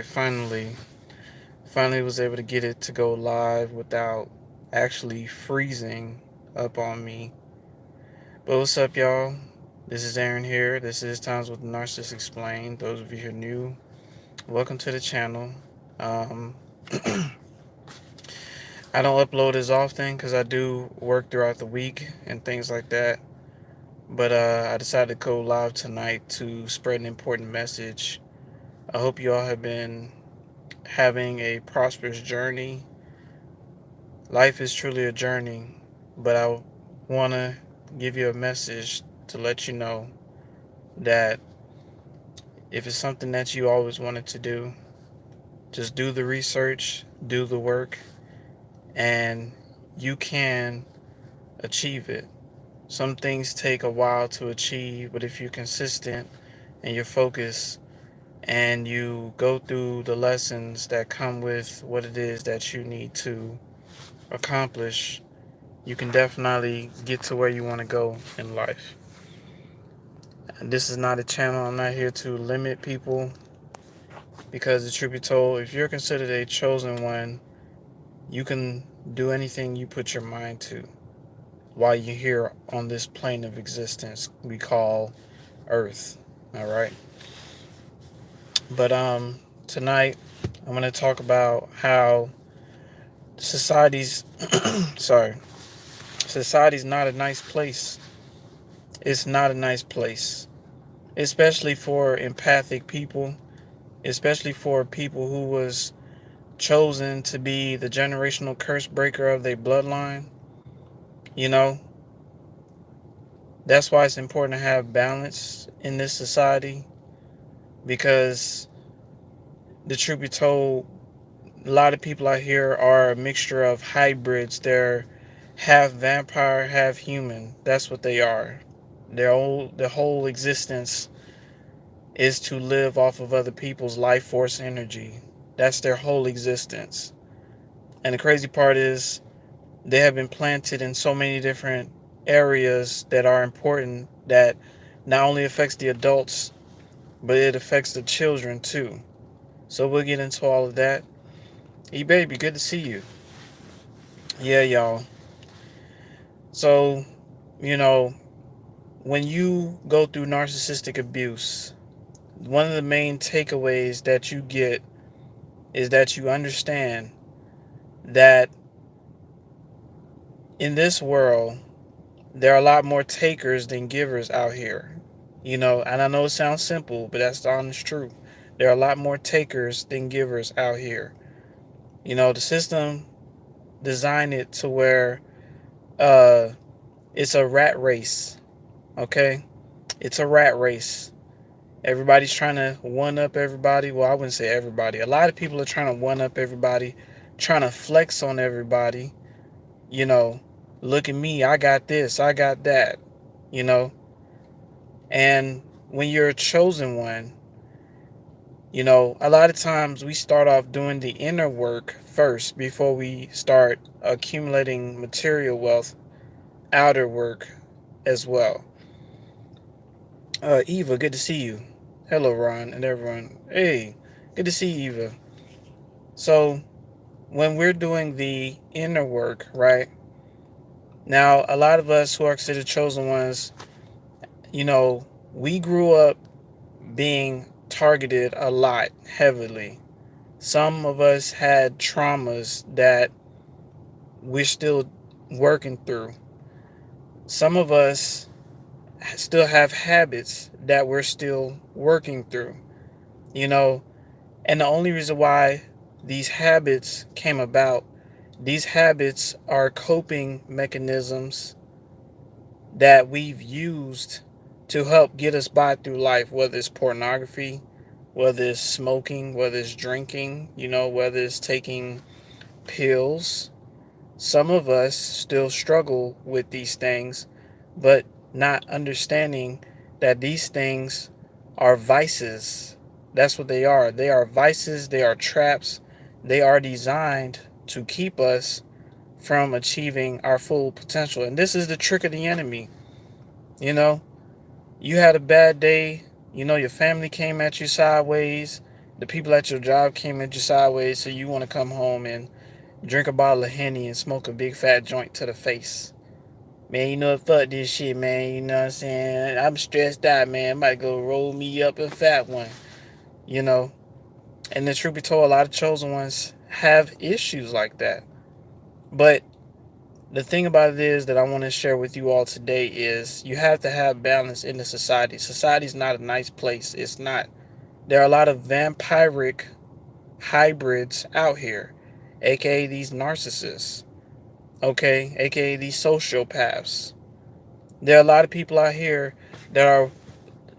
Finally was able to get it to go live without actually freezing up on me. But what's up, y'all? This is Aaron here. This is Times with the Narcissist Explained. Those of you who are new, welcome to the channel. Um, I don't upload as often because I do work throughout the week and things like that. But I decided to go live tonight to spread an important message. I hope you all have been having a prosperous journey. Life is truly a journey, but I want to give you a message to let you know that if it's something that you always wanted to do, just do the research, do the work, and you can achieve it. Some things take a while to achieve, but if you're consistent and you're focused and you go through the lessons that come with what it is that you need to accomplish, you can definitely get to where you want to go in life. This is not a channel. I'm not here to limit people because the truth be told, if you're considered a chosen one, you can do anything you put your mind to while you're here on this plane of existence we call Earth. All right. But tonight I'm going to talk about how society's sorry, society's not a nice place. It's not a nice place, especially for empathic people, especially for people who was chosen to be the generational curse breaker of their bloodline. You know, that's why it's important to have balance in this society because the truth be told, a lot of people out here are a mixture of hybrids. They're half vampire, half human. That's what they are. Their whole existence is to live off of other people's life force energy. That's their whole existence. And the crazy part is they have been planted in so many different areas that are important that not only affects the adults, but it affects the children too. So we'll get into all of that. Baby, good to see you. Yeah, y'all. So, you know, when you go through narcissistic abuse, one of the main takeaways that you get is that you understand that in this world, there are a lot more takers than givers out here. And I know it sounds simple, but that's the honest truth. There are a lot more takers than givers out here. The system designed it to where uh, it's a rat race, okay? It's a rat race. Everybody's trying to one up everybody. Well, I wouldn't say everybody. A lot of people are trying to one up everybody, trying to flex on everybody. You know, look at me. I got this. I got that. You know, and when you're a chosen one, a lot of times we start off doing the inner work first before we start accumulating material wealth, outer work as well. Eva, good to see you. Hello, Ron, and everyone. Hey, good to see you, Eva. So, when we're doing the inner work, right? Now, a lot of us who are considered chosen ones, we grew up being targeted a lot heavily. Some of us had traumas that we're still working through. Some of us still have habits that we're still working through, you know, and the only reason why these habits came about, these habits are coping mechanisms that we've used to help get us by through life, whether it's pornography, whether it's smoking, whether it's drinking, whether it's taking pills. Some of us still struggle with these things, but not understanding that these things are vices. That's what they are. They are vices, they are traps. They are designed to keep us from achieving our full potential. And this is the trick of the enemy. You know, you had a bad day, your family came at you sideways, The people at your job came at you sideways, so you want to come home and drink a bottle of Henny and smoke a big fat joint to the face. Man, you know what? Fuck this shit, man. You know what I'm saying? I'm stressed out, man. I might go roll me up a fat one. You know? And the truth be told, a lot of chosen ones have issues like that. But the thing about it is that I want to share with you all today is you have to have balance in the society. Society's not a nice place. It's not. There are a lot of vampiric hybrids out here, aka these narcissists, okay, aka these sociopaths. There are a lot of people out here that are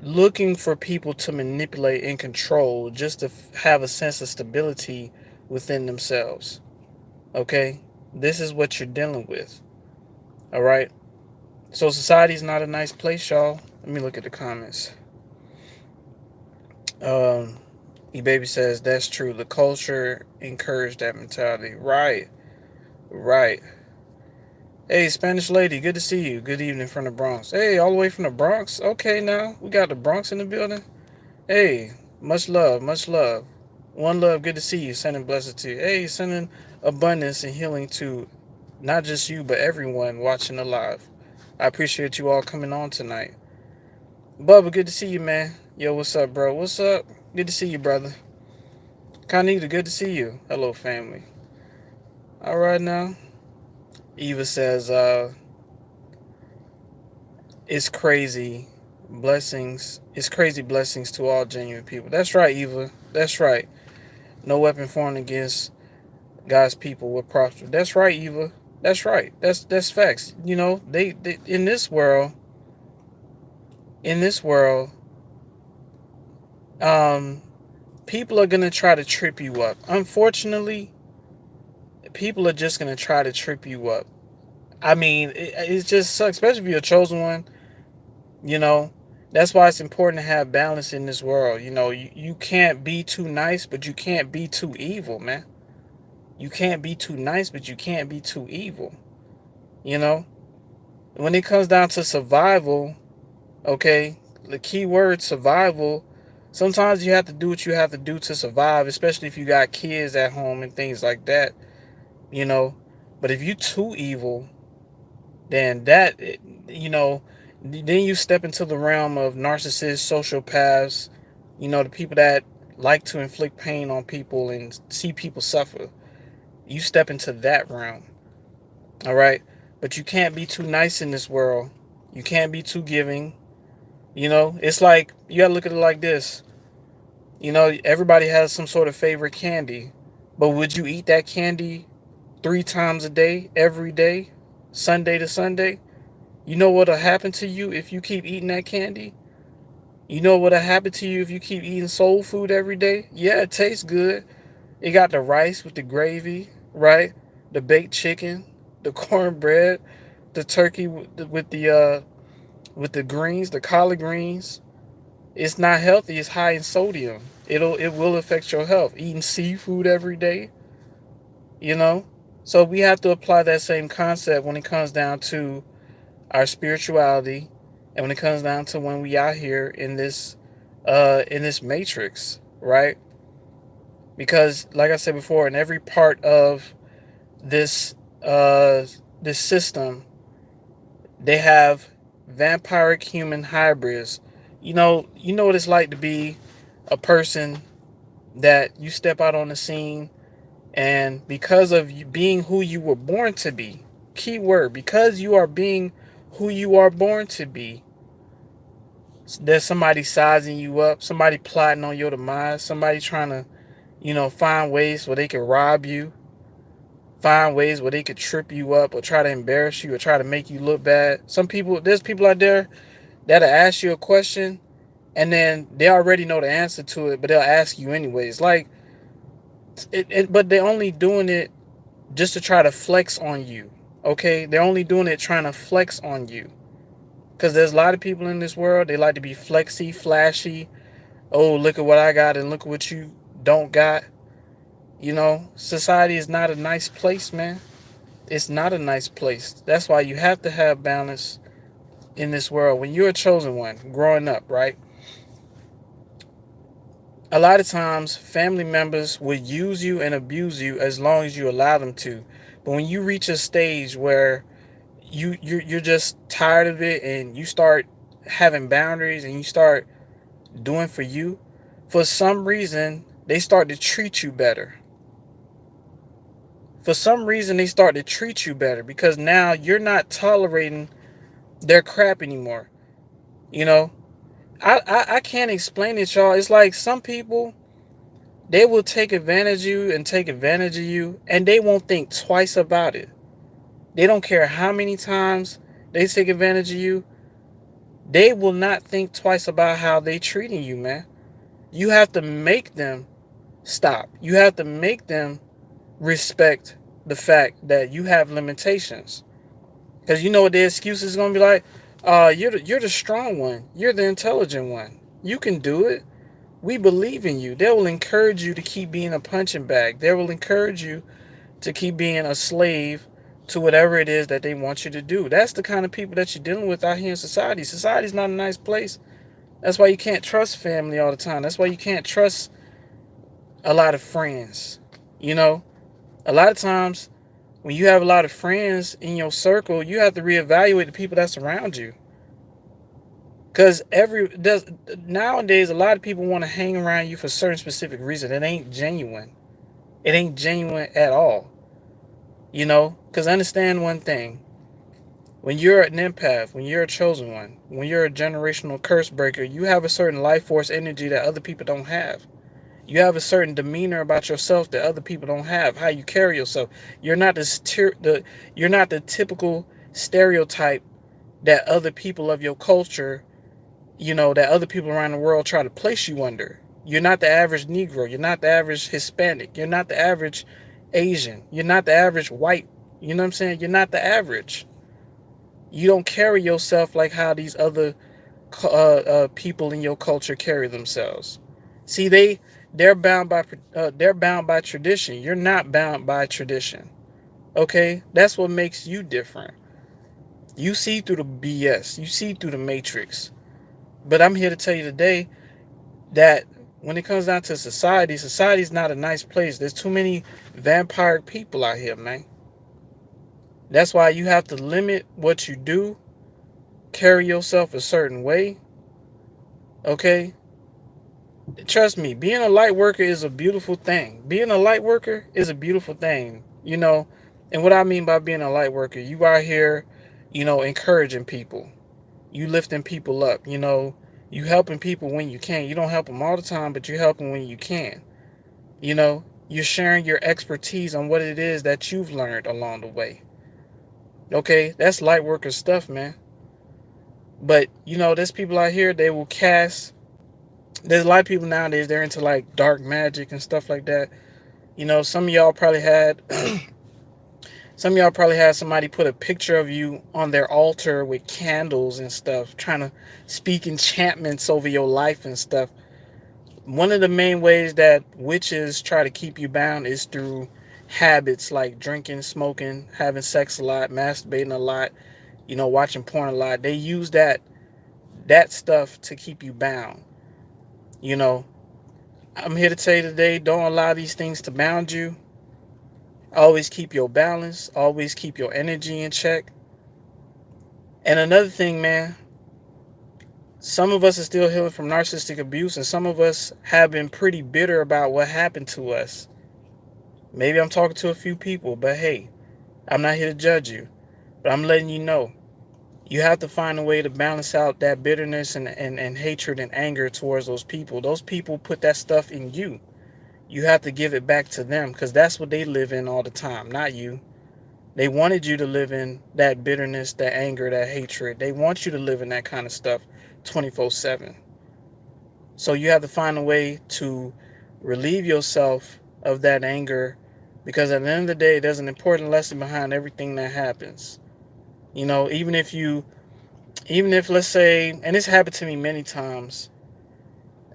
looking for people to manipulate and control just to have a sense of stability within themselves. Okay? This is what you're dealing with. All right? So society's not a nice place, y'all. Let me look at the comments. Um, E-Baby says, that's true. The culture encouraged that mentality. Right. Right. Hey, Spanish lady, good to see you. Good evening from the Bronx. Hey, all the way from the Bronx? Okay, now. We got the Bronx in the building. Hey, much love, much love. One love, good to see you. Sending blessings to you. Hey, sending abundance and healing to not just you, but everyone watching the live. I appreciate you all coming on tonight. Bubba, good to see you, man. Yo, what's up, bro? What's up? Good to see you, brother. Kanita, good to see you. Hello, family. All right, now. Eva says, it's crazy blessings. It's crazy blessings to all genuine people. That's right, Eva. That's right. No weapon formed against God's people will prosper. That's right, Eva. That's right. That's facts. You know, they in this world, um, people are gonna try to trip you up. Unfortunately, people are just gonna try to trip you up. I mean, it just sucks, especially if you're a chosen one. You know, that's why it's important to have balance in this world. You know, you can't be too nice, but you can't be too evil, man. You can't be too nice, but you can't be too evil. You know, when it comes down to survival, okay, the key word survival, sometimes you have to do what you have to do to survive, especially if you got kids at home and things like that, you know. But if you too evil, then that, you know, then you step into the realm of narcissists, sociopaths, you know, the people that like to inflict pain on people and see people suffer. You step into that realm, all right? But you can't be too nice in this world. You can't be too giving. You know, it's like you gotta look at it like this. You know, everybody has some sort of favorite candy, but would you eat that candy 3 times a day, every day, Sunday to Sunday? You know what'll happen to you if you keep eating that candy? You know what'll happen to you if you keep eating soul food every day? Yeah, it tastes good. It got the rice with the gravy, right? The baked chicken, the cornbread, the turkey with the greens, the collard greens. It's not healthy. It's high in sodium. It will affect your health. Eating seafood every day, you know. So we have to apply that same concept when it comes down to our spirituality, and when it comes down to when we out here in this matrix, right? Because, like I said before, in every part of this uh, this system, they have vampiric human hybrids. You know what it's like to be a person that you step out on the scene, and because of you being who you were born to be, key word, because you are being who you are born to be, there's somebody sizing you up, somebody plotting on your demise, somebody trying to, find ways where they can rob you, find ways where they could trip you up or try to embarrass you or try to make you look bad. There's people out there that'll ask you a question and then they already know the answer to it, but they'll ask you anyways. Like, but they're only doing it just to try to flex on you. Okay, they're only doing it trying to flex on you. Because there's a lot of people in this world, they like to be flexy, flashy. Oh, look at what I got and look at what you don't got. Society is not a nice place, man. It's not a nice place. That's why you have to have balance in this world. When you're a chosen one, growing up, right? A lot of times family members will use you and abuse you as long as you allow them to. But when you reach a stage where you're just tired of it and you start having boundaries and you start doing for you, for some reason they start to treat you better. For some reason they start to treat you better because now you're not tolerating their crap anymore. You know, I can't explain it, y'all. It's like some people, they will take advantage of you and take advantage of you, and they won't think twice about it. They don't care how many times they take advantage of you. They will not think twice about how they treating you, man. You have to make them stop. You have to make them respect the fact that you have limitations. Because you know what their excuse is going to be like? You're the strong one. You're the intelligent one. You can do it. We believe in you. They will encourage you to keep being a punching bag. They will encourage you to keep being a slave to whatever it is that they want you to do. That's the kind of people that you're dealing with out here in society. Society's not a nice place. That's why you can't trust family all the time. That's why you can't trust a lot of friends. You know, a lot of times when you have a lot of friends in your circle, you have to reevaluate the people that's around you. Because nowadays, a lot of people want to hang around you for certain specific reason. It ain't genuine. It ain't genuine at all. You know, because understand one thing. When you're an empath, when you're a chosen one, when you're a generational curse breaker, you have a certain life force energy that other people don't have. You have a certain demeanor about yourself that other people don't have. How you carry yourself. You're not you're not the typical stereotype that other people of your culture, that other people around the world try to place you under. You're not the average Negro. You're not the average Hispanic. You're not the average Asian. You're not the average white. You know what I'm saying? You're not the average. You don't carry yourself like how these other people in your culture carry themselves. See, they're bound by tradition. You're not bound by tradition. Okay, that's what makes you different. You see through the BS. You see through the matrix. But I'm here to tell you today that when it comes down to society, society's not a nice place. There's too many vampire people out here, man. That's why you have to limit what you do, carry yourself a certain way. Okay, trust me, being a light worker is a beautiful thing. Being a light worker is a beautiful thing. And what I mean by being a light worker, you out here, encouraging people. You lifting people up, you helping people when you can. You don't help them all the time, but you help them when you can. You're sharing your expertise on what it is that you've learned along the way. Okay, that's light worker stuff, man. But there's people out here, they will cast. There's a lot of people nowadays, they're into like dark magic and stuff like that. Some of y'all probably had some of y'all probably had somebody put a picture of you on their altar with candles and stuff, trying to speak enchantments over your life and stuff. One of the main ways that witches try to keep you bound is through habits like drinking, smoking, having sex a lot, masturbating a lot, watching porn a lot. They use that stuff to keep you bound. You know, I'm here to tell you today, don't allow these things to bound you. Always keep your balance, always keep your energy in check. And another thing, man, some of us are still healing from narcissistic abuse, and some of us have been pretty bitter about what happened to us. Maybe I'm talking to a few people, but hey, I'm not here to judge you. But I'm letting you know, you have to find a way to balance out that bitterness and hatred and anger towards those people. Those people put that stuff in you. You have to give it back to them because that's what they live in all the time, not you. They wanted you to live in that bitterness, that anger, that hatred. They want you to live in that kind of stuff 24/7. So you have to find a way to relieve yourself of that anger because at the end of the day, there's an important lesson behind everything that happens. Even if let's say, and this happened to me many times,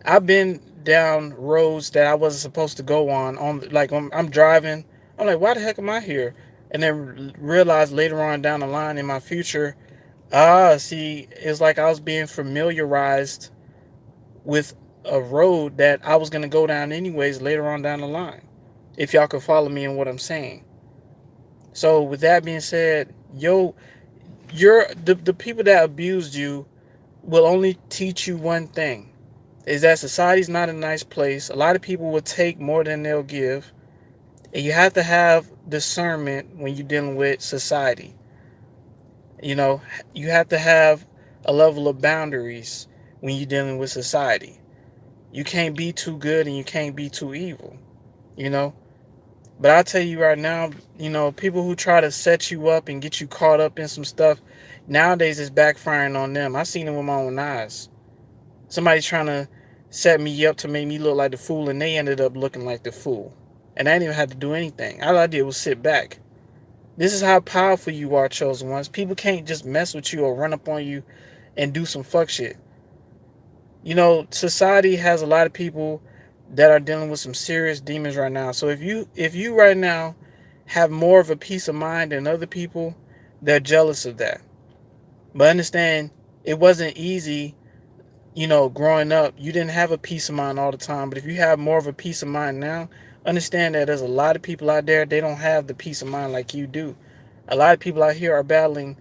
I've been down roads that I wasn't supposed to go on like when I'm driving. I'm like, why the heck am I here? And then realize later on down the line in my future, see, it's like I was being familiarized with a road that I was gonna go down anyways later on down the line. If y'all could follow me in what I'm saying. So with that being said, the people that abused you will only teach you one thing. Is that society's not a nice place. A lot of people will take more than they'll give. And you have to have discernment when you're dealing with society. You know, you have to have a level of boundaries when you're dealing with society. You can't be too good and you can't be too evil, you know? But I'll tell you right now, people who try to set you up and get you caught up in some stuff, nowadays it's backfiring on them. I seen it with my own eyes. Somebody trying to set me up to make me look like the fool, and they ended up looking like the fool. And I didn't even have to do anything. All I did was sit back. This is how powerful you are, chosen ones. People can't just mess with you or run up on you and do some fuck shit. Society has a lot of people that are dealing with some serious demons right now. So if you right now have more of a peace of mind than other people, they're jealous of that. But understand, it wasn't easy. Growing up, you didn't have a peace of mind all the time. But if you have more of a peace of mind now, understand that there's a lot of people out there, they don't have the peace of mind like you do. A lot of people out here are battling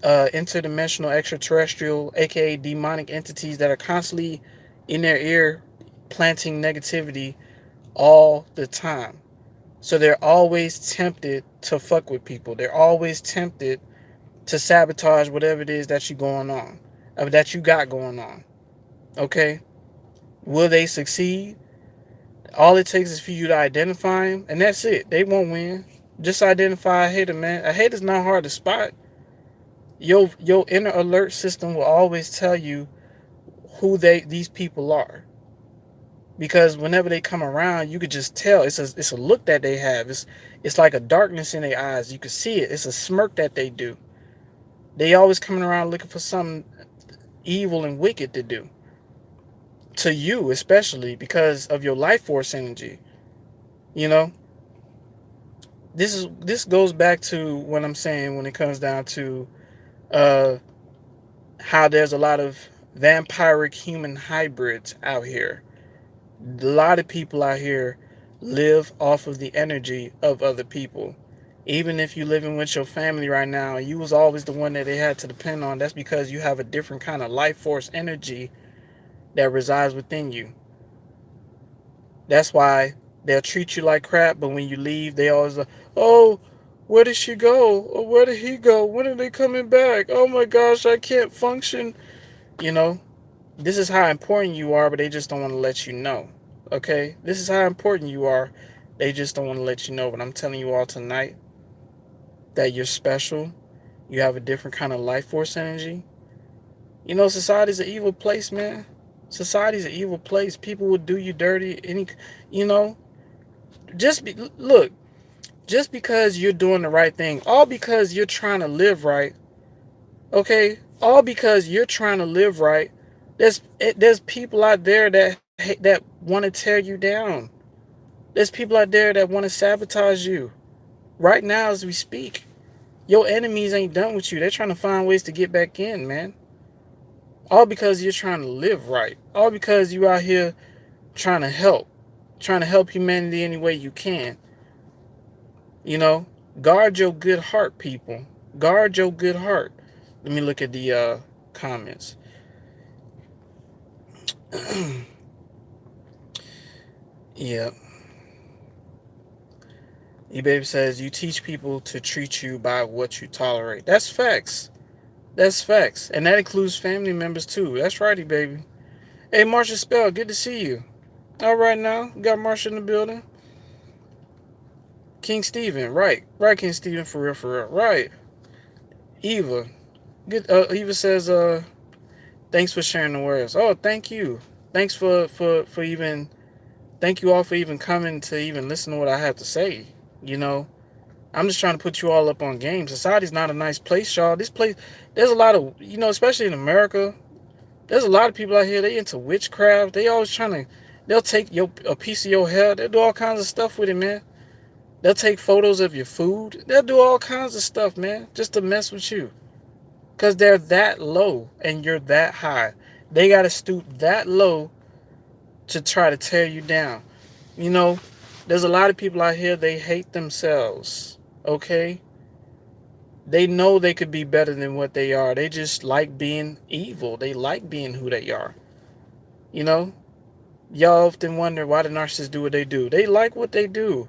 interdimensional extraterrestrial, aka demonic entities that are constantly in their ear planting negativity all the time. So they're always tempted to fuck with people. They're always tempted to sabotage whatever it is that you going on, that you got going on. Okay, will they succeed? All it takes is for you to identify them, and that's it. They won't win. Just identify a hater, man. A hater's not hard to spot. Your inner alert system will always tell you who these people are, because whenever they come around, you could just tell. It's a look that they have. It's like a darkness in their eyes. You can see it. It's a smirk that they do. They always coming around looking for something evil and wicked to do to you, especially because of your life force energy. You know, this goes back to what I'm saying when it comes down to uh, how there's a lot of vampiric human hybrids out here. A lot of people out here live off of the energy of other people. Even if you're living with your family right now, you was always the one that they had to depend on. That's because you have a different kind of life force energy that resides within you. That's why they'll treat you like crap, but when you leave, they always like, oh, where did she go? Or where did he go? When are they coming back? Oh my gosh, I can't function. You know, this is how important you are, but they just don't want to let you know. Okay? This is how important you are. They just don't want to let you know. But I'm telling you all tonight that you're special. You have a different kind of life force energy. Society's an evil place, man. Society's an evil place. People will do you dirty. You know, look. Just because you're doing the right thing, all because you're trying to live right. Okay, all because you're trying to live right. There's people out there that want to tear you down. There's people out there that want to sabotage you. Right now, as we speak, your enemies ain't done with you. They're trying to find ways to get back in, man. All because you're trying to live right. All because you out here trying to help humanity any way you can. You know, guard your good heart, people. Guard your good heart. Let me look at the comments. Yeah. E-Baby says, you teach people to treat you by what you tolerate. That's facts. That's facts. And that includes family members too. That's right, E-Baby. Hey, Marsha Spell, good to see you. All right now. We got Marsha in the building. King Steven, right. Right, King Steven, for real, for real. Right. Eva. Good. Eva says, thanks for sharing the words. Oh, thank you. Thanks for even, thank you all for even coming to even listen to what I have to say. You know, I'm just trying to put you all up on game. Society's not a nice place, y'all. This place, there's a lot of, especially in America, there's a lot of people out here, they into witchcraft. They always trying to, they'll take a piece of your hair. They'll do all kinds of stuff with it, man. They'll take photos of your food. They'll do all kinds of stuff, man, just to mess with you. Because they're that low and you're that high. They got to stoop that low to try to tear you down. You know, there's a lot of people out here, they hate themselves. Okay? They know they could be better than what they are. They just like being evil. They like being who they are. You know? Y'all often wonder why the narcissists do what they do. They like what they do.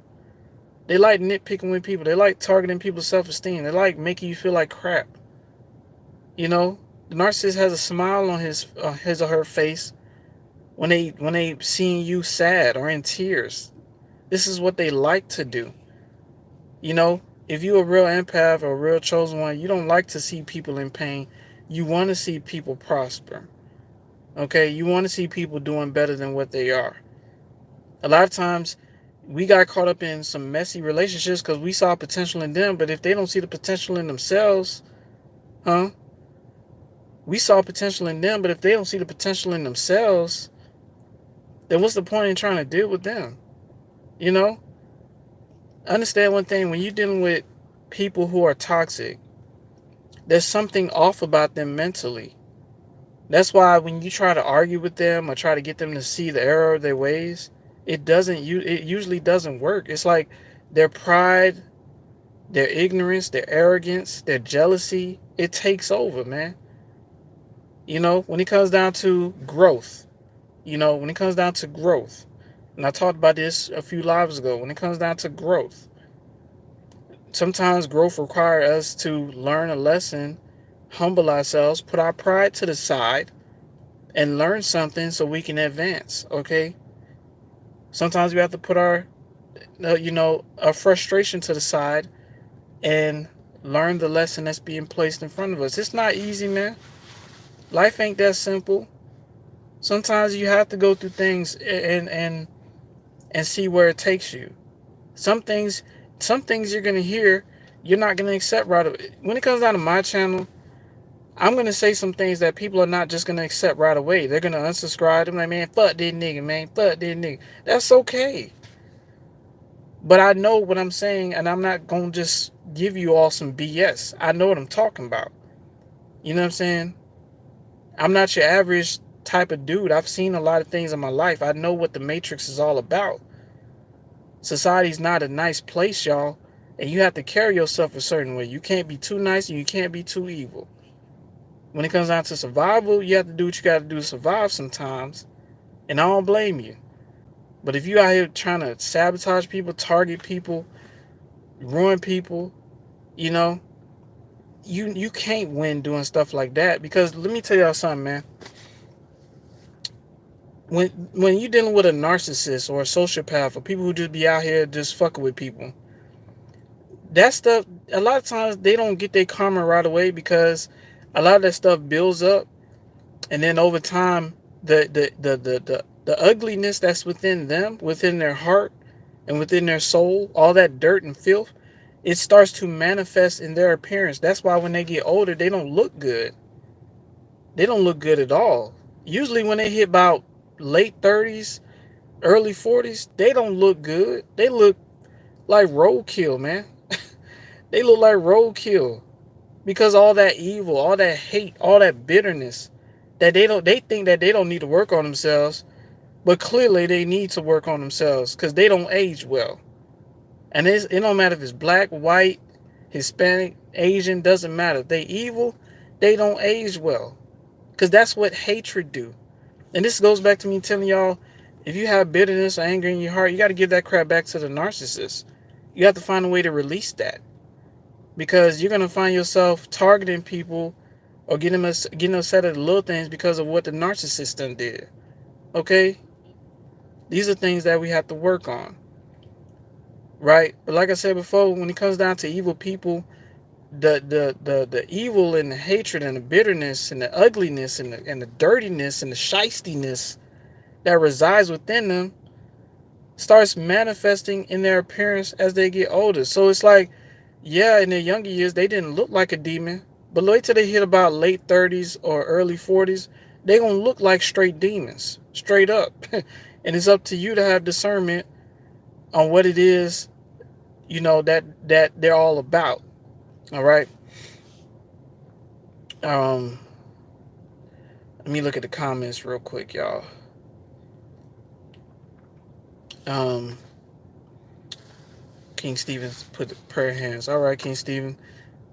They like nitpicking with people. They like targeting people's self-esteem. They like making you feel like crap. You know? The narcissist has a smile on his or her face when they seeing you sad or in tears. This is what they like to do. You know, if you're a real empath or a real chosen one, you don't like to see people in pain. You want to see people prosper. Okay? You want to see people doing better than what they are. A lot of times, we got caught up in some messy relationships because we saw potential in them, but if they don't see the potential in themselves, huh? We saw potential in them, but if they don't see the potential in themselves, then what's the point in trying to deal with them? You know? Understand one thing, when you're dealing with people who are toxic, there's something off about them mentally. That's why when you try to argue with them or try to get them to see the error of their ways, it usually doesn't work. It's like their pride, their ignorance, their arrogance, their jealousy, it takes over, man. You know, when it comes down to growth, when it comes down to growth, and I talked about this a few lives ago, when it comes down to growth, sometimes growth requires us to learn a lesson, humble ourselves, put our pride to the side, and learn something so we can advance, okay? Sometimes we have to put our frustration to the side and learn the lesson that's being placed in front of us. It's not easy, man. Life ain't that simple. Sometimes you have to go through things and see where it takes you. Some things, some things you're gonna hear, you're not gonna accept right away. When it comes down to my channel, I'm gonna say some things that people are not just gonna accept right away. They're gonna unsubscribe. I'm like, man, fuck this nigga, man, fuck this nigga. That's okay. But I know what I'm saying, and I'm not gonna just give you all some BS. I know what I'm talking about. You know what I'm saying? I'm not your average type of dude. I've seen a lot of things in my life. I know what the Matrix is all about. Society's not a nice place, y'all. And you have to carry yourself a certain way. You can't be too nice and you can't be too evil. When it comes down to survival, you have to do what you got to do to survive sometimes. And I don't blame you. But if you out here trying to sabotage people, target people, ruin people, you know, you can't win doing stuff like that. Because let me tell y'all something, man. When you're dealing with a narcissist or a sociopath or people who just be out here just fucking with people, that stuff, a lot of times they don't get their karma right away because a lot of that stuff builds up, and then over time the ugliness that's within them, within their heart and within their soul, all that dirt and filth, it starts to manifest in their appearance. That's why when they get older, they don't look good. They don't look good at all. Usually when they hit about late 30s, early 40s, they don't look good. They look like roadkill, man. They look like roadkill because all that evil, all that hate, all that bitterness that they think that they don't need to work on themselves, but clearly they need to work on themselves because they don't age well. And it don't matter if it's black, white, Hispanic, Asian, doesn't matter. If they evil, they don't age well because that's what hatred do. And this goes back to me telling y'all, if you have bitterness or anger in your heart, you got to give that crap back to the narcissist. You have to find a way to release that, because you're gonna find yourself targeting people or getting upset at the little things because of what the narcissist done did. Okay, these are things that we have to work on, right? But like I said before, when it comes down to evil people, the evil and the hatred and the bitterness and the ugliness and the dirtiness and the shystiness that resides within them starts manifesting in their appearance as they get older. So it's like, yeah, in their younger years, they didn't look like a demon. But wait till they hit about late 30s or early 40s, they're going to look like straight demons, straight up. And it's up to you to have discernment on what it is, that they're all about. All right. Um, Let me look at the comments real quick, y'all. Um, King Stevens put the prayer hands. All right, King Stephen.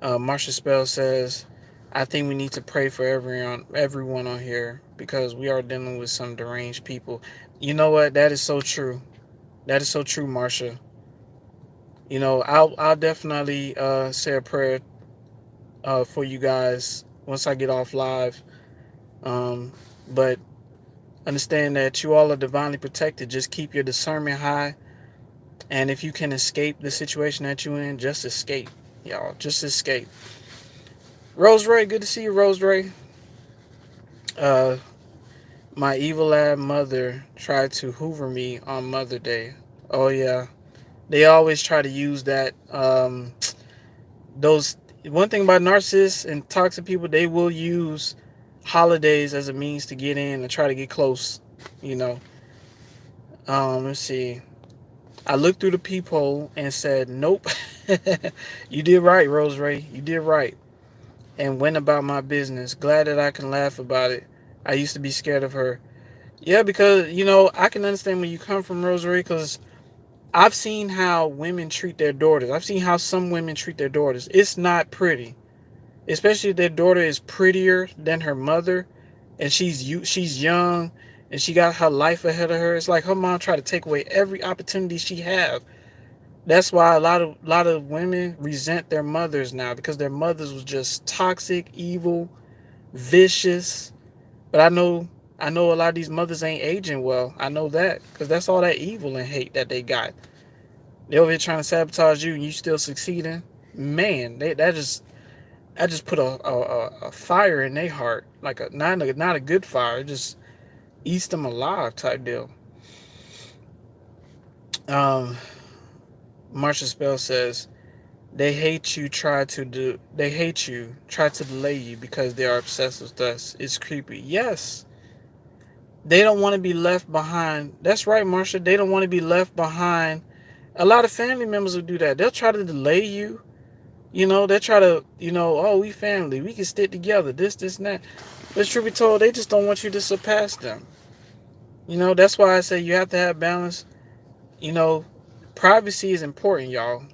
Marsha Spell says, I think we need to pray for everyone on here because we are dealing with some deranged people. You know what? That is so true. That is so true, Marsha. I'll definitely say a prayer for you guys once I get off live. Um, but understand that you all are divinely protected. Just keep your discernment high, and if you can escape the situation that you're in, just escape, y'all. Just escape. Rose Ray, good to see you, Rose Ray. Uh, my evil lad mother tried to hoover me on Mother Day. Oh yeah, they always try to use that. Those One thing about narcissists and toxic people, they will use holidays as a means to get in and try to get close. You know. Let's see. I looked through the peephole and said, "Nope." You did right, Rose Ray. You did right. And went about my business. Glad that I can laugh about it. I used to be scared of her. Yeah, because I can understand where you come from, Rosary, because I've seen how women treat their daughters. I've seen how some women treat their daughters. It's not pretty, especially if their daughter is prettier than her mother, and she's young, and she got her life ahead of her. It's like her mom tried to take away every opportunity she have. That's why a lot of women resent their mothers now because their mothers was just toxic, evil, vicious. But I know a lot of these mothers ain't aging well. I know that because that's all that evil and hate that they got. They over here trying to sabotage you and you still succeeding. Man, that just put a fire in their heart, like not a good fire. It just eats them alive type deal. Um, Marsha Spell says they hate you, try to delay you because they are obsessed with us. It's creepy. Yes, they don't want to be left behind. That's right, Marsha. They don't want to be left behind. A lot of family members will do that. They'll try to delay you. They'll try to, oh, we family. We can stick together. This, and that. But truth be told, they just don't want you to surpass them. That's why I say you have to have balance. You know, Privacy is important, y'all.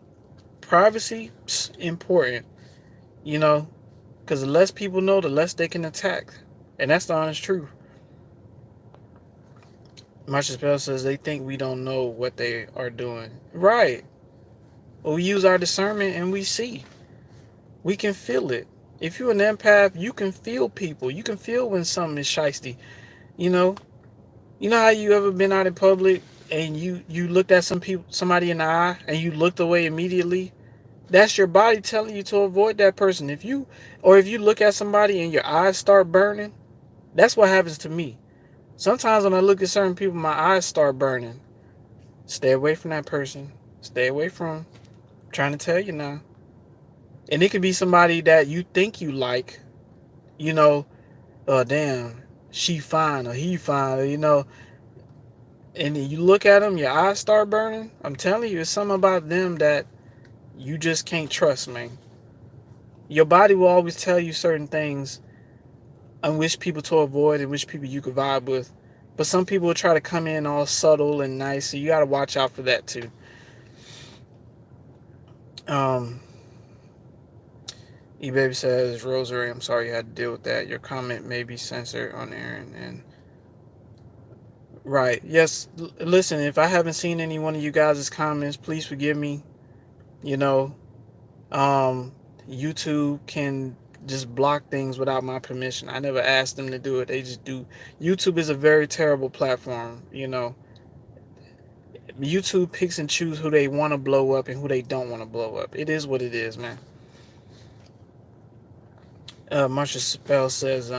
Privacy, important. You know, because the less people know, the less they can attack. And that's the honest truth. Marsha Spell says they think we don't know what they are doing. Right. Well, we use our discernment and we see. We can feel it. If you're an empath, you can feel people. You can feel when something is shiesty. You know, you know how you ever been out in public and you looked at somebody in the eye, and you looked away immediately. That's your body telling you to avoid that person. If you look at somebody and your eyes start burning, that's what happens to me. Sometimes when I look at certain people, my eyes start burning. Stay away from that person. Stay away from them. I'm trying to tell you now. And it could be somebody that you think you like, you know, damn, she fine or he fine, and you look at them, your eyes start burning. I'm telling you, it's something about them that you just can't trust, man. Your body will always tell you certain things and which people to avoid and which people you could vibe with. But some people will try to come in all subtle and nice, so you got to watch out for that too. Um, E-Baby says, Rosary, I'm sorry you had to deal with that. Your comment may be censored on air and right. Yes. Listen, if I haven't seen any one of you guys' comments, please forgive me. You know, um, YouTube can just block things without my permission. I never asked them to do it. They just do. YouTube is a very terrible platform. YouTube picks and chooses who they want to blow up and who they don't want to blow up. It is what it is, man. Marsha Spell says,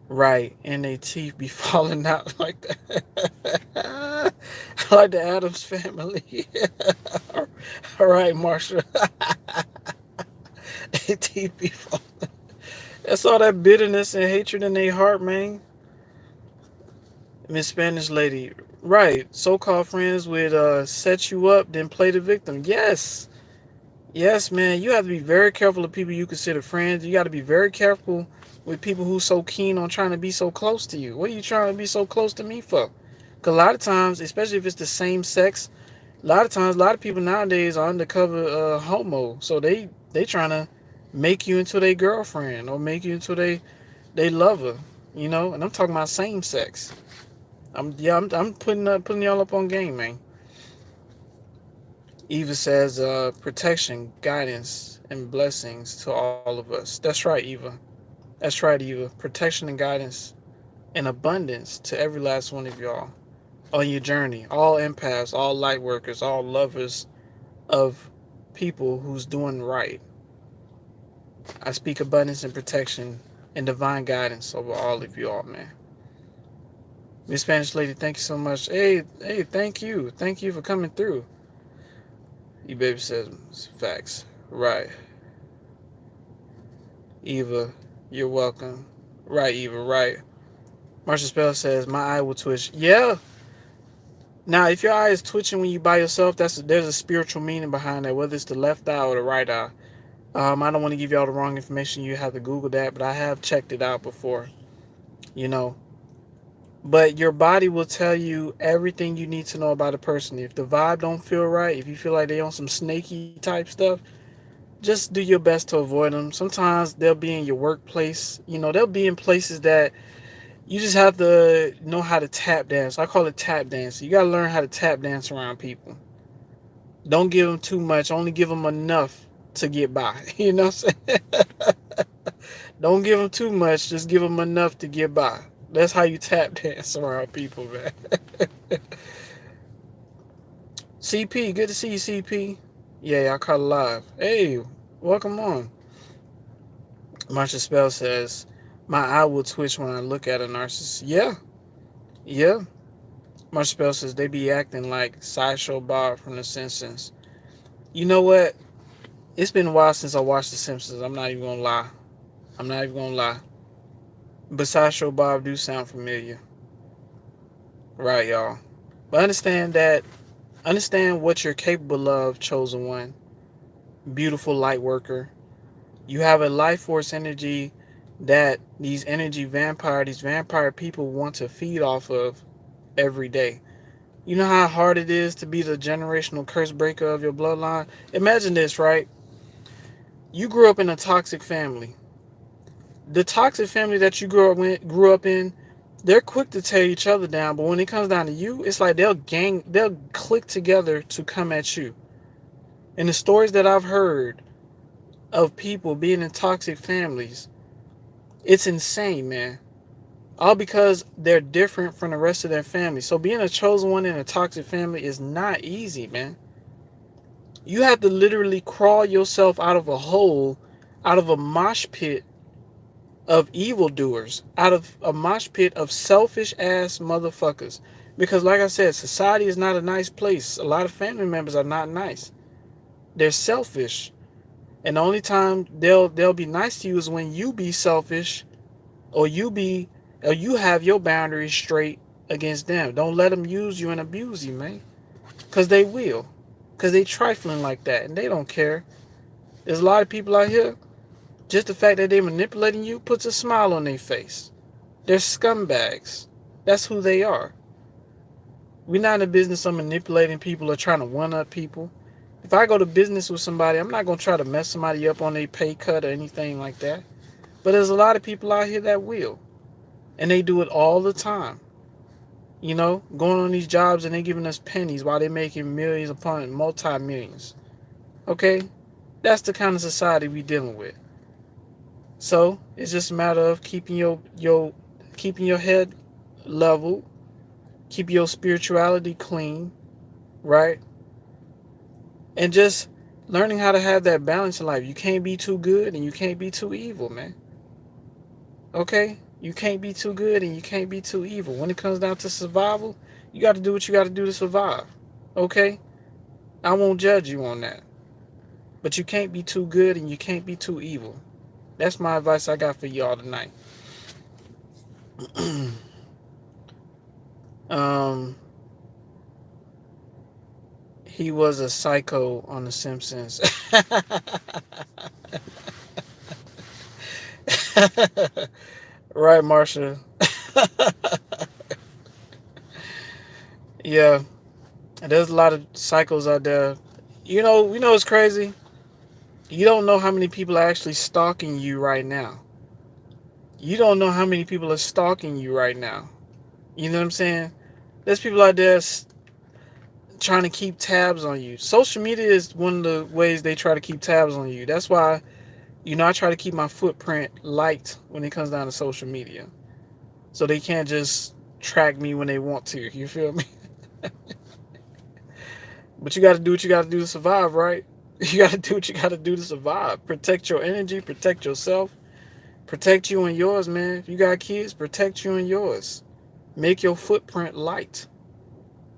right, and their teeth be falling out like that. Like the Addams family. All right, Marsha. Their teeth be falling. That's all that bitterness and hatred in their heart, man. Miss Spanish lady. Right. So-called friends would set you up, then play the victim. Yes. Yes, man. You have to be very careful of people you consider friends. You got to be very careful with people who so keen on trying to be so close to you. What are you trying to be so close to me for? Cause a lot of times, especially if it's the same sex, a lot of times, a lot of people nowadays are undercover homo. So they trying to make you into their girlfriend or make you into they lover. You know, and I'm talking about same sex. I'm putting y'all up on game, man. Eva says, protection, guidance, and blessings to all of us. That's right, Eva. That's right, Eva. Protection and guidance and abundance to every last one of y'all on your journey. All empaths, all light workers, all lovers of people who's doing right. I speak abundance and protection and divine guidance over all of y'all, man. Miss Spanish Lady, thank you so much. Hey, thank you. Thank you for coming through. You baby says facts. Right. Eva, you're welcome. Right, Eva, right. Marcia Spell says, my eye will twitch. Yeah. Now, if your eye is twitching when you by yourself, there's a spiritual meaning behind that, whether it's the left eye or the right eye. I don't want to give you all the wrong information. You have to Google that, but I have checked it out before, you know. But your body will tell you everything you need to know about a person. If the vibe don't feel right, if you feel like they on some snaky type stuff, just do your best to avoid them. Sometimes they'll be in your workplace. You know, they'll be in places that you just have to know how to tap dance. I call it tap dance. You got to learn how to tap dance around people. Don't give them too much. Only give them enough to get by. You know what I'm saying? Don't give them too much. Just give them enough to get by. That's how you tap dance around people, man. CP, good to see you, CP. Yeah, I caught it live. Hey, welcome on. Marsha Spell says, my eye will twitch when I look at a narcissist. Yeah, yeah. Marsha Spell says, they be acting like Sideshow Bob from The Simpsons. You know what? It's been a while since I watched The Simpsons. I'm not even gonna lie. I'm not even gonna lie. But Sideshow Bob do sound familiar. Right, y'all. But understand what you're capable of, chosen one. Beautiful light worker. You have a life force energy that these vampire people want to feed off of every day. You know how hard it is to be the generational curse breaker of your bloodline? Imagine this, right? You grew up in a toxic family. The toxic family that you grew up in, they're quick to tear each other down, but when it comes down to you, it's like they'll click together to come at you. And the stories that I've heard of people being in toxic families, it's insane, man. All because they're different from the rest of their family. So being a chosen one in a toxic family is not easy, man. You have to literally crawl yourself out of a hole, out of a mosh pit of evildoers, out of a mosh pit of selfish ass motherfuckers. Because like I said, society is not a nice place. A lot of family members are not nice. They're selfish. And the only time they'll be nice to you is when you be selfish or you have your boundaries straight against them. Don't let them use you and abuse you, man. Cause they will. Cause they trifling like that and they don't care. There's a lot of people out here, just the fact that they're manipulating you puts a smile on their face. They're scumbags. That's who they are. We're not in the business of manipulating people or trying to one up people. If I go to business with somebody, I'm not going to try to mess somebody up on their pay cut or anything like that. But there's a lot of people out here that will. And they do it all the time. You know, going on these jobs and they giving us pennies while they're making millions upon multi-millions. Okay? That's the kind of society we dealing with. So it's just a matter of keeping your head level, keep your spirituality clean, right? And just learning how to have that balance in life. You can't be too good and you can't be too evil, man. Okay? You can't be too good and you can't be too evil. When it comes down to survival, you got to do what you got to do to survive. Okay? I won't judge you on that. But you can't be too good and you can't be too evil. That's my advice I got for y'all tonight. um, he was a psycho on The Simpsons. Right, Marsha. Yeah, there's a lot of cycles out there. We know it's crazy. You don't know how many people are actually stalking you right now. You don't know how many people are stalking you right now. You know what I'm saying? There's people out there trying to keep tabs on you. Social media is one of the ways they try to keep tabs on you. That's why, I try to keep my footprint light when it comes down to social media. So they can't just track me when they want to. You feel me? But you got to do what you got to do to survive, right? You got to do what you got to do to survive. Protect your energy, protect yourself, protect you and yours, man. If you got kids, protect you and yours. Make your footprint light.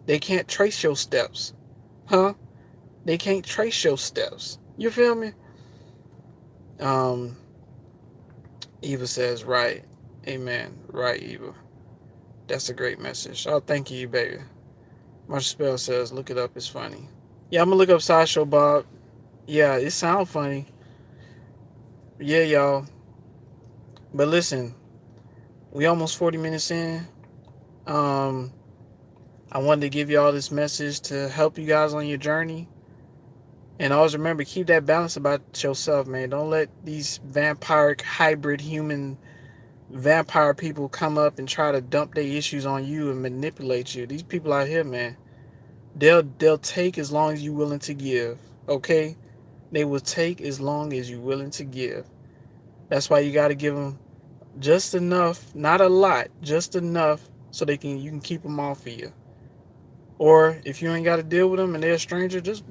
They can't trace your steps. Huh? They can't trace your steps. You feel me? Um, Eva says, right. Amen. Right, Eva. That's a great message. Oh, thank you, baby. Marshall Spell says, look it up. It's funny. Yeah, I'm going to look up Sideshow Bob. Yeah, it sounds funny. Yeah, y'all. But listen, we almost 40 minutes in. Um, I wanted to give y'all this message to help you guys on your journey. And always remember, keep that balance about yourself, man. Don't let these vampiric hybrid human vampire people come up and try to dump their issues on you and manipulate you. These people out here, man, they'll take as long as you're willing to give. Okay? They will take as long as you're willing to give. That's why you got to give them just enough, not a lot, just enough so you can keep them off of you. Or if you ain't got to deal with them and they're a stranger, just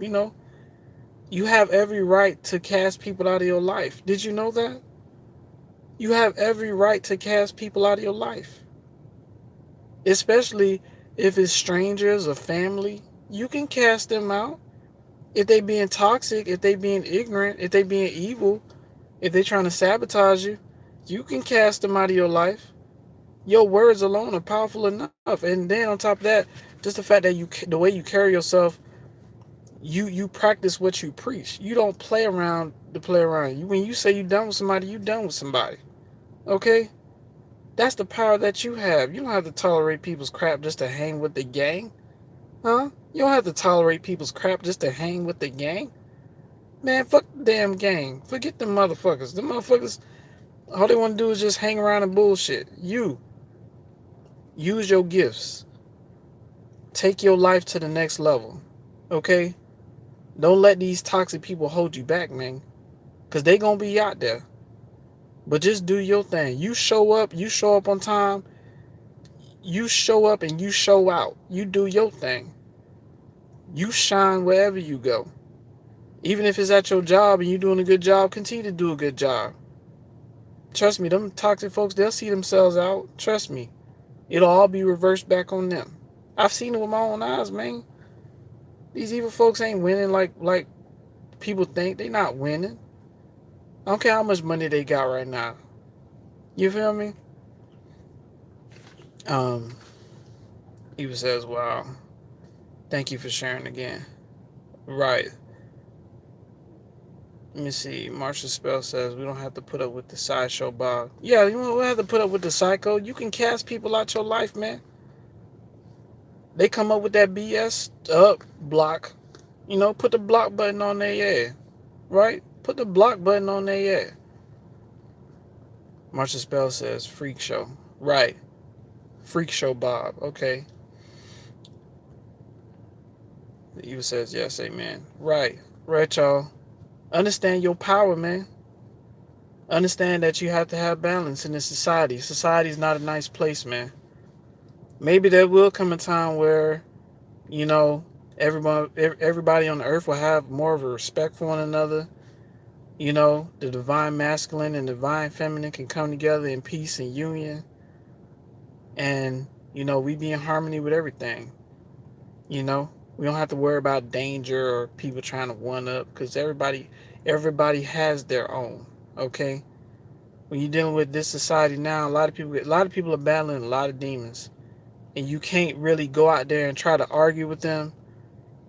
you have every right to cast people out of your life. Did you know that? You have every right to cast people out of your life. Especially if it's strangers or family. You can cast them out. If they being toxic, if they being ignorant, if they being evil, if they trying to sabotage you, you can cast them out of your life. Your words alone are powerful enough. And then on top of that, just the fact that the way you carry yourself, you practice what you preach. You don't play around to play around. When you say you done with somebody, you done with somebody. Okay? That's the power that you have. You don't have to tolerate people's crap just to hang with the gang. Huh? You don't have to tolerate people's crap just to hang with the gang. Man, fuck the damn gang. Forget them motherfuckers. Them motherfuckers, all they want to do is just hang around and bullshit. You, use your gifts. Take your life to the next level. Okay? Don't let these toxic people hold you back, man. Because they going to be out there. But just do your thing. You show up on time. You show up and you show out. You do your thing. You shine wherever you go. Even if it's at your job and you're doing a good job, continue to do a good job. Trust me, them toxic folks, they'll see themselves out. Trust me. It'll all be reversed back on them. I've seen it with my own eyes, man. These evil folks ain't winning like people think. They not winning. I don't care how much money they got right now. You feel me? Um, Eva says, wow. Thank you for sharing again. Right. Let me see. Marshall Spell says we don't have to put up with the sideshow Bob. Yeah, you don't have to put up with the psycho. You can cast people out your life, man. They come up with that BS up block. Put the block button on their head. Right? Put the block button on their head. Marshall Spell says freak show. Right. Freak show Bob. Okay. Eva says yes, amen. Right. Right, y'all. Understand your power, man. Understand that you have to have balance in this society. Society's not a nice place, man. Maybe there will come a time where, you know, everybody on the earth will have more of a respect for one another. The divine masculine and divine feminine can come together in peace and union. And, we be in harmony with everything. We don't have to worry about danger or people trying to one up because everybody has their own. Okay? When you're dealing with this society now, a lot of people are battling a lot of demons. And you can't really go out there and try to argue with them.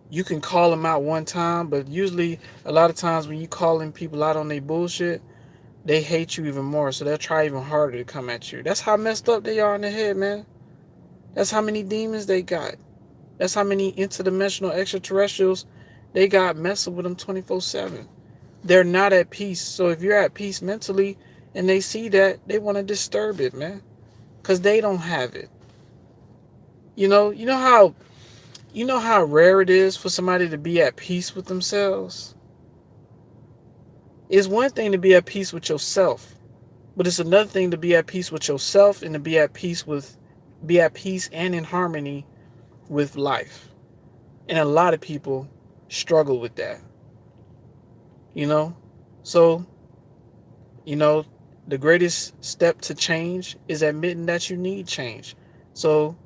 You can call them out one time, but usually a lot of times when you calling people out on their bullshit, they hate you even more, so they'll try even harder to come at you. That's how messed up they are in the head, man. That's how many demons they got. That's how many interdimensional extraterrestrials they got messing with them 24/7. They're not at peace. So if you're at peace mentally and they see that, they want to disturb it, man. Because they don't have it. You know how rare it is for somebody to be at peace with themselves? It's one thing to be at peace with yourself, but it's another thing to be at peace with yourself and to be at peace and in harmony with life. And a lot of people struggle with that, you know? So, you know, the greatest step to change is admitting that you need change. So,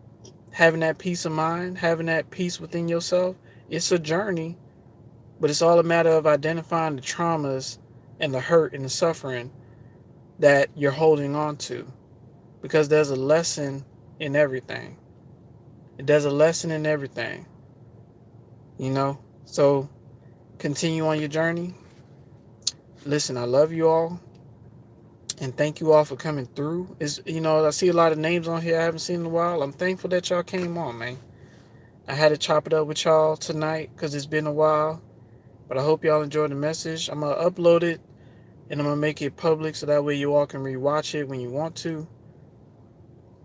having that peace of mind, having that peace within yourself, it's a journey, but it's all a matter of identifying the traumas and the hurt and the suffering that you're holding on to, because there's a lesson in everything. There's a lesson in everything, you know? So continue on your journey. Listen, I love you all and thank you all for coming through. I see a lot of names on here I haven't seen in a while. I'm thankful that y'all came on, man. I had to chop it up with y'all tonight because it's been a while, but I hope y'all enjoyed the message. I'm going to upload it and I'm going to make it public so that way you all can rewatch it when you want to.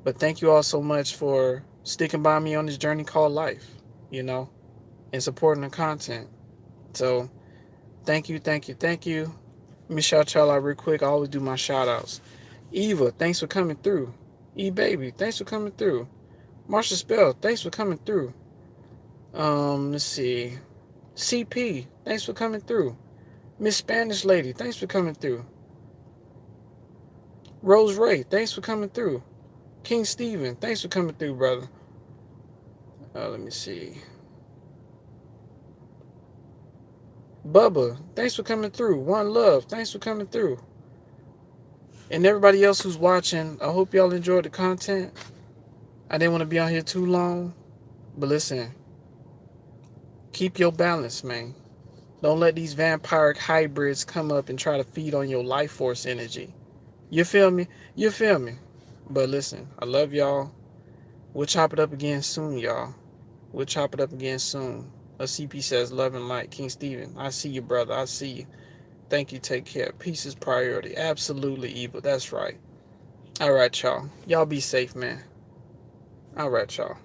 But thank you all so much for sticking by me on this journey called life, and supporting the content. So thank you, thank you, thank you. Let me shout y'all out real quick. I always do my shout outs. Eva, thanks for coming through. E-Baby, thanks for coming through. Marsha Spell, thanks for coming through. Let's see. CP, thanks for coming through. Miss Spanish Lady, thanks for coming through. Rose Ray, thanks for coming through. King Steven, thanks for coming through, brother. Let me see. Bubba, thanks for coming through. One Love, thanks for coming through. And everybody else who's watching, I hope y'all enjoyed the content. I didn't want to be on here too long, but listen, keep your balance, man. Don't let these vampiric hybrids come up and try to feed on your life force energy. You feel me? You feel me? But listen, I love y'all. We'll chop it up again soon, y'all. We'll chop it up again soon. A CP says, love and light. King Steven, I see you, brother. I see you. Thank you. Take care. Peace is priority. Absolutely, evil. That's right. All right, y'all. Y'all be safe, man. All right, y'all.